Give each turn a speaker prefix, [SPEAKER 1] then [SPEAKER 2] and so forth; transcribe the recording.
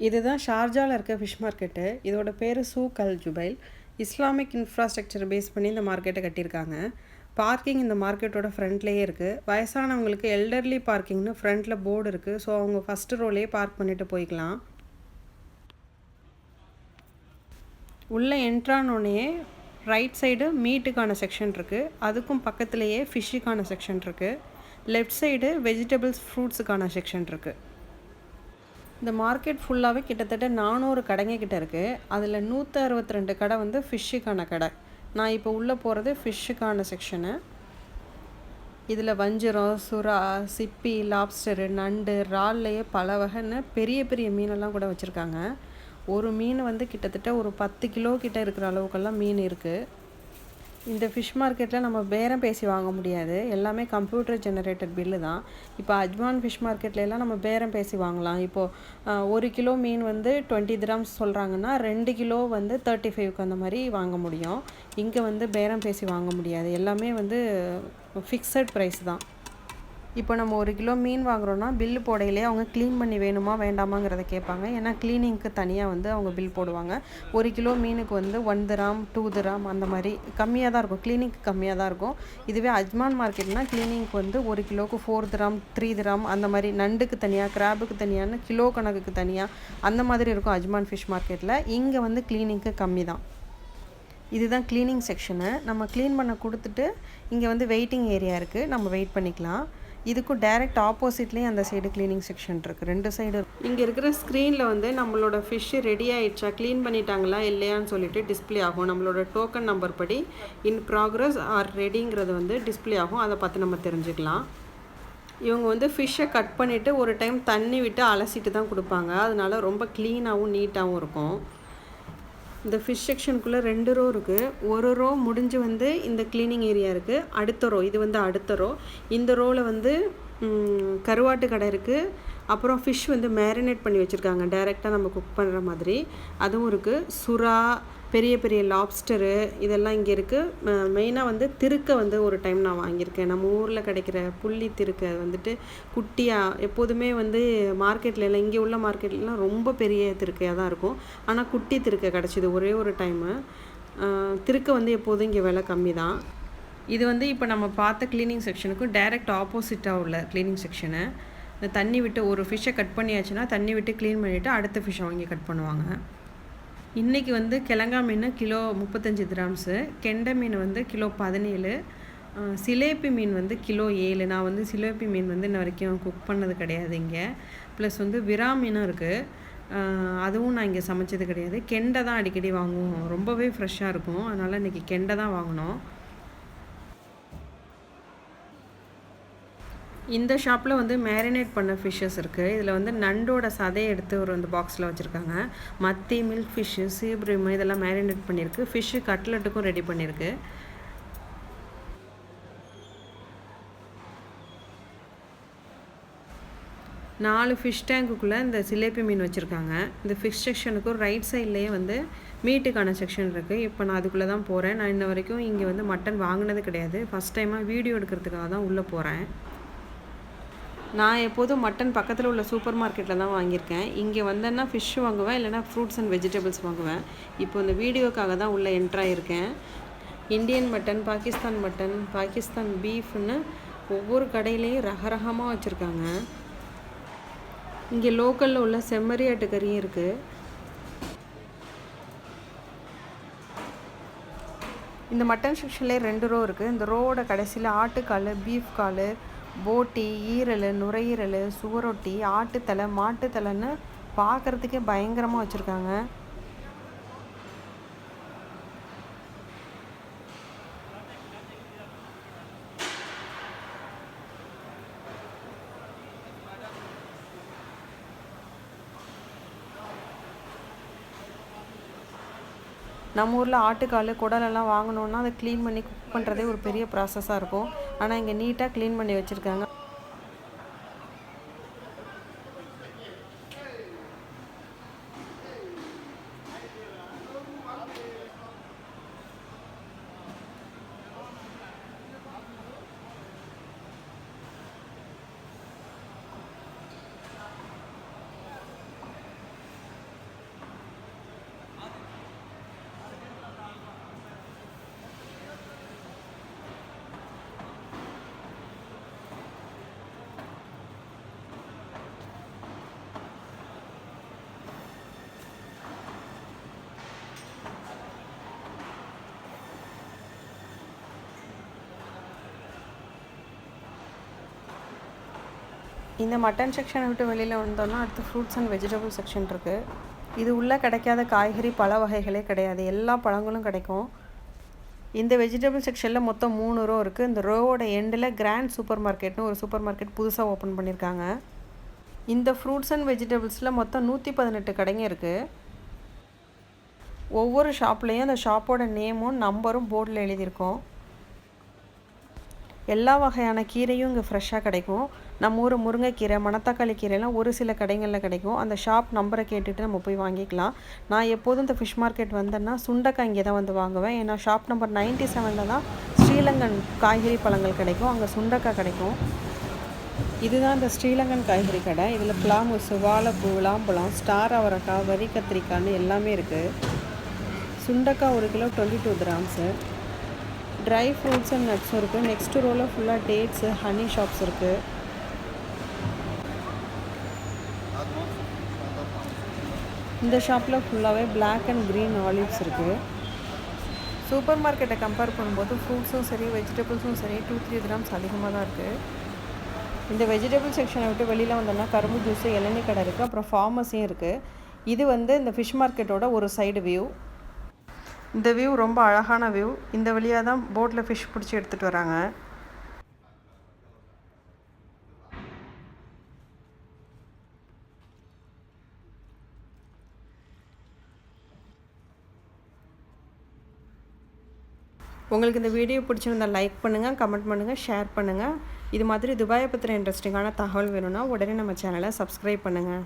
[SPEAKER 1] இதுதான் ஷார்ஜாவில் இருக்க fish market. இதோட பேர் சூக் அல் ஜுபைல். இஸ்லாமிக் இன்ஃப்ராஸ்ட்ரக்சர் பேஸ் பண்ணி இந்த மார்க்கெட்டை கட்டியிருக்காங்க. பார்க்கிங் இந்த மார்க்கெட்டோட ஃப்ரண்ட்லேயே இருக்குது. வயசானவங்களுக்கு எல்டர்லி பார்க்கிங்னு ஃப்ரண்ட்டில் போர்டு இருக்குது. ஸோ அவங்க ஃபஸ்ட்டு ரோலேயே பார்க் பண்ணிவிட்டு போய்க்கலாம். உள்ளே என்ட்ரானோடனே ரைட் சைடு மீட்டுக்கான செக்ஷன் இருக்குது. அதுக்கும் பக்கத்துலேயே ஃபிஷ்ஷுக்கான செக்ஷன் இருக்குது. லெஃப்ட் சைடு வெஜிடபிள்ஸ் ஃப்ரூட்ஸுக்கான செக்ஷன் இருக்குது. இந்த மார்க்கெட் ஃபுல்லாகவே கிட்டத்தட்ட 400 கடைங்க கிட்ட இருக்குது. அதில் 162 கடை வந்து ஃபிஷ்ஷுக்கான கடை. நான் இப்போ உள்ளே போகிறது ஃபிஷ்ஷுக்கான செக்ஷனு. இதில் வஞ்சிரம், சுறா, சிப்பி, லாப்ஸ்டரு, நண்டு, இறால்லையே பல வகைன்னு பெரிய பெரிய மீனெல்லாம் கூட வச்சுருக்காங்க. ஒரு மீன் வந்து கிட்டத்தட்ட ஒரு 10 கிலோ கிட்ட இருக்கிற அளவுக்கெல்லாம் மீன் இருக்குது. இந்த ஃபிஷ் மார்க்கெட்டில் நம்ம பேரம் பேசி வாங்க முடியாது. எல்லாமே கம்ப்யூட்டர் ஜெனரேட்டட் பில்லு தான். இப்போ அஜ்மான் ஃபிஷ் மார்க்கெட்லாம் நம்ம பேரம் பேசி வாங்கலாம். இப்போது 1 கிலோ மீன் வந்து 20 திரம்ஸ் சொல்கிறாங்கன்னா 2 கிலோ வந்து 35க்கு அந்த மாதிரி வாங்க முடியும். இங்கே வந்து பேரம் பேசி வாங்க முடியாது. எல்லாமே வந்து ஃபிக்ஸட் ப்ரைஸ் தான். இப்போ நம்ம 1 கிலோ மீன் வாங்குகிறோன்னா பில்லு போடையிலே அவங்க க்ளீன் பண்ணி வேணுமா வேண்டாமாங்கிறத கேட்பாங்க. ஏன்னா க்ளீனிங்க்கு தனியாக வந்து அவங்க பில் போடுவாங்க. 1 கிலோ மீனுக்கு வந்து 1 திராம் 2 திராம் அந்த மாதிரி கம்மியாக தான் இருக்கும். க்ளீனிங்க்கு கம்மியாக தான் இருக்கும். இதுவே அஜ்மான் மார்க்கெட்னால் க்ளீனிங்க்கு வந்து 1 கிலோவுக்கு 4 திராம் 3 திராம் அந்த மாதிரி, நண்டுக்கு தனியாக, கிராபுக்கு தனியான்னு கிலோ கணக்குக்கு தனியாக அந்த மாதிரி இருக்கும் அஜ்மான் ஃபிஷ் மார்க்கெட்டில். இங்கே வந்து க்ளீனிங்க்கு கம்மி தான். இதுதான் க்ளீனிங் செக்ஷனு. நம்ம க்ளீன் பண்ண கொடுத்துட்டு இங்கே வந்து வெயிட்டிங் ஏரியா இருக்குது. நம்ம வெயிட் பண்ணிக்கலாம். இதுக்கும் டைரக்ட் ஆப்போசிட்லேயும் அந்த சைடு க்ளீனிங் செக்ஷன் இருக்குது. 2 சைடு. இங்கே இருக்கிற ஸ்க்ரீனில் வந்து நம்மளோட ஃபிஷ்ஷு ரெடி ஆகிடுச்சா, க்ளீன் பண்ணிட்டாங்களா இல்லையான்னு சொல்லிட்டு டிஸ்பிளே ஆகும். நம்மளோட டோக்கன் நம்பர் படி இன் ப்ராக்ரஸ் ஆர் ரெடிங்கிறது வந்து டிஸ்பிளே ஆகும். அதை பார்த்து நம்ம தெரிஞ்சுக்கலாம். இவங்க வந்து ஃபிஷ்ஷை கட் பண்ணிவிட்டு ஒரு டைம் தண்ணி விட்டு அலசிட்டு தான் கொடுப்பாங்க. அதனால ரொம்ப க்ளீனாகவும் நீட்டாகவும் இருக்கும். இந்த ஃபிஷ் செக்ஷனுக்குள்ளே 2 ரோ இருக்குது. ஒரு ரோ முடிஞ்சு வந்து இந்த க்ளீனிங் ஏரியா இருக்குது. அடுத்த ரோ, இது வந்து அடுத்த ரோ. இந்த ரோவில் வந்து கருவாட்டு கடை இருக்குது. அப்புறம் ஃபிஷ் வந்து மேரினேட் பண்ணி வச்சுருக்காங்க, டைரெக்டாக நம்ம குக் பண்ணுற மாதிரி. அதுவும் இருக்குது. சுறா, பெரிய பெரிய லாப்ஸ்டரு இதெல்லாம் இங்கே இருக்குது. மெயினாக வந்து திருக்கை வந்து ஒரு டைம் நான் வாங்கியிருக்கேன். நம்ம ஊரில் கிடைக்கிற புள்ளி திருக்கை வந்துட்டு குட்டியாக, எப்போதுமே வந்து மார்க்கெட்லலாம், இங்கே உள்ள மார்க்கெட்லாம் ரொம்ப பெரிய திருக்கையாக தான் இருக்கும். ஆனால் குட்டி திருக்கை கிடச்சிது ஒரே ஒரு டைமு. திருக்கை வந்து எப்போதும் இங்கே விலை கம்மி தான். இது வந்து இப்போ நம்ம பார்த்த க்ளீனிங் செக்ஷனுக்கும் டைரக்ட் ஆப்போசிட்டாக உள்ள க்ளீனிங் செக்ஷனு. இந்த தண்ணி விட்டு ஒரு ஃபிஷ்ஷை கட் பண்ணியாச்சுன்னா தண்ணி விட்டு க்ளீன் பண்ணிவிட்டு அடுத்த ஃபிஷ்ஷை வாங்கி கட் பண்ணுவாங்க. இன்றைக்கி வந்து கிழங்கா மீன் கிலோ 35 திராம்ஸு, கெண்டை மீன் வந்து கிலோ 17, சிலேப்பி மீன் வந்து கிலோ 7. நான் வந்து சிலேப்பி மீன் வந்து இன்ன வரைக்கும் குக் பண்ணது கிடையாது இங்கே. ப்ளஸ் வந்து விரா மீனும் இருக்குது. அதுவும் நான் இங்கே சமைச்சது கிடையாது. கெண்டை தான் அடிக்கடி வாங்குவோம். ரொம்பவே ஃப்ரெஷ்ஷாக இருக்கும். அதனால் இன்றைக்கி கெண்டை தான் வாங்கினோம். இந்த ஷாப்பில் வந்து மேரினேட் பண்ண ஃபிஷ்ஷஸ் இருக்குது. இதில் வந்து நண்டோட சதையை எடுத்து ஒரு வந்து பாக்ஸில் வச்சுருக்காங்க. மத்தி, மில்க் ஃபிஷ்ஷு, சீப்ரிம் இதெல்லாம் மேரினேட் பண்ணியிருக்கு. ஃபிஷ்ஷு கட்லெட்டுக்கும் ரெடி பண்ணியிருக்கு. நாலு ஃபிஷ் டேங்குக்குள்ளே இந்த சிலேப்பி மீன் வச்சுருக்காங்க. இந்த ஃபிஷ் செக்ஷனுக்கும் ரைட் சைட்லேயே வந்து மீட்டுக்கான செக்ஷன் இருக்குது. இப்போ நான் அதுக்குள்ளே தான் போகிறேன். நான் இன்ன வரைக்கும் இங்கே வந்து மட்டன் வாங்கினது கிடையாது. ஃபஸ்ட் டைமாக வீடியோ எடுக்கிறதுக்காக தான் உள்ளே போகிறேன். நான் எப்போதும் மட்டன் பக்கத்தில் உள்ள சூப்பர் மார்க்கெட்டில் தான் வாங்கியிருக்கேன். இங்கே வந்தேன்னா ஃபிஷ் வாங்குவேன், இல்லைனா ஃப்ரூட்ஸ் அண்ட் வெஜிடபிள்ஸ் வாங்குவேன். இப்போ இந்த வீடியோக்காக தான் உள்ளே என்ட்ராயிருக்கேன். Indian mutton, Pakistan mutton, Pakistan பீஃப்னு ஒவ்வொரு கடையிலையும் ரகரகமாக வச்சுருக்காங்க. இங்கே லோக்கலில் உள்ள செம்மறி ஆட்டுக்கறியும் இருக்குது. இந்த மட்டன் செக்ஷன்லேயே 2 ரோ இருக்குது. இந்த ரோவோட கடைசியில் ஆட்டுக்கால், பீஃப் கால், போட்டி, ஈரல், நுரையீரல், சுவரொட்டி, ஆட்டுத்தலை, மாட்டுத்தலைன்னு பார்க்குறதுக்கே பயங்கரமாக வச்சுருக்காங்க. நம்ம ஊரில் ஆட்டுக்கால், குடலெல்லாம் வாங்கினோன்னா அதை க்ளீன் பண்ணி குக் பண்ணுறதே ஒரு பெரிய ப்ராசஸாக இருக்கும். ஆனால் இங்கே நீட்டாக க்ளீன் பண்ணி வச்சுருக்காங்க. இந்த மட்டன் செக்ஷனை விட்டு வெளியில் வந்தோம்னா அடுத்து ஃப்ரூட்ஸ் அண்ட் வெஜிடபிள் செக்ஷன் இருக்குது. இது உள்ளே கிடைக்காத காய்கறி பழ வகைகளே கிடையாது, எல்லா பழங்களும் கிடைக்கும். இந்த வெஜிடபிள் செக்ஷனில் மொத்தம் 3 ரோ இருக்குது. இந்த ரோவோட எண்டில் கிராண்ட் சூப்பர் மார்க்கெட்னு ஒரு சூப்பர் மார்க்கெட் புதுசாக ஓப்பன் பண்ணியிருக்காங்க. இந்த ஃப்ரூட்ஸ் அண்ட் வெஜிடபிள்ஸில் மொத்தம் 118 கடைங்க இருக்குது. ஒவ்வொரு ஷாப்லேயும் அந்த ஷாப்போட நேமும் நம்பரும் போர்டில் எழுதியிருக்கோம். எல்லா வகையான கீரையும் இங்கே ஃப்ரெஷ்ஷாக கிடைக்கும். நம்ம ஊர் முருங்கைக்கீரை, மணத்தக்காளி கீரைலாம் ஒரு சில கடைகளில் கிடைக்கும். அந்த ஷாப் நம்பரை கேட்டுட்டு நம்ம போய் வாங்கிக்கலாம். நான் எப்போதும் இந்த ஃபிஷ் மார்க்கெட் வந்தேன்னா சுண்டக்காய் இங்கே தான் வந்து வாங்குவேன். ஏன்னா ஷாப் நம்பர் 97 தான் ஸ்ரீலங்கன் காய்கறி பழங்கள் கிடைக்கும். அங்கே சுண்டக்காய் கிடைக்கும். இதுதான் இந்த ஸ்ரீலங்கன் காய்கறி கடை. இதில் பிளாமுசு, வாழைப்பூ, விளாம்பழம், ஸ்டார் அவரைக்காய், வரி கத்திரிக்காய்னு எல்லாமே இருக்குது. சுண்டக்காய் 1 கிலோ 22 கிராம்ஸு. ட்ரை ஃப்ரூட்ஸ் அண்ட் நட்ஸும் இருக்குது. நெக்ஸ்ட் ரோவில் ஃபுல்லாக டேட்ஸு, ஹனி ஷாப்ஸ் இருக்குது. இந்த ஷாப்பில் ஃபுல்லாகவே பிளாக் அண்ட் க்ரீன் ஆலிவ்ஸ் இருக்குது. சூப்பர் மார்க்கெட்டை கம்பேர் பண்ணும்போது ஃப்ரூட்ஸும் சரி வெஜிடபிள்ஸும் சரி 2-3 கிராம்ஸ் அதிகமாக தான் இருக்குது. இந்த வெஜிடபிள் செக்ஷனை விட்டு வெளியில் வந்தோம்னா கரும்பு ஜூஸு, இளநீ கடை இருக்குது. அப்புறம் ஃபார்மஸியும் இருக்குது. இது இந்த ஃபிஷ் மார்க்கெட்டோட ஒரு சைடு வியூ. இந்த வியூ ரொம்ப அழகான வியூ. இந்த வழியாக தான் போட்டில் ஃபிஷ் பிடிச்சி எடுத்துகிட்டு வராங்க. உங்களுக்கு இந்த வீடியோ பிடிச்சிருந்தால் லைக் பண்ணுங்கள், கமெண்ட் பண்ணுங்கள், ஷேர் பண்ணுங்கள். இது மாதிரி துபாயை பற்றின இன்ட்ரெஸ்டிங்கான தகவல் வேணும்னா உடனே நம்ம சேனலை சப்ஸ்கிரைப் பண்ணுங்கள்.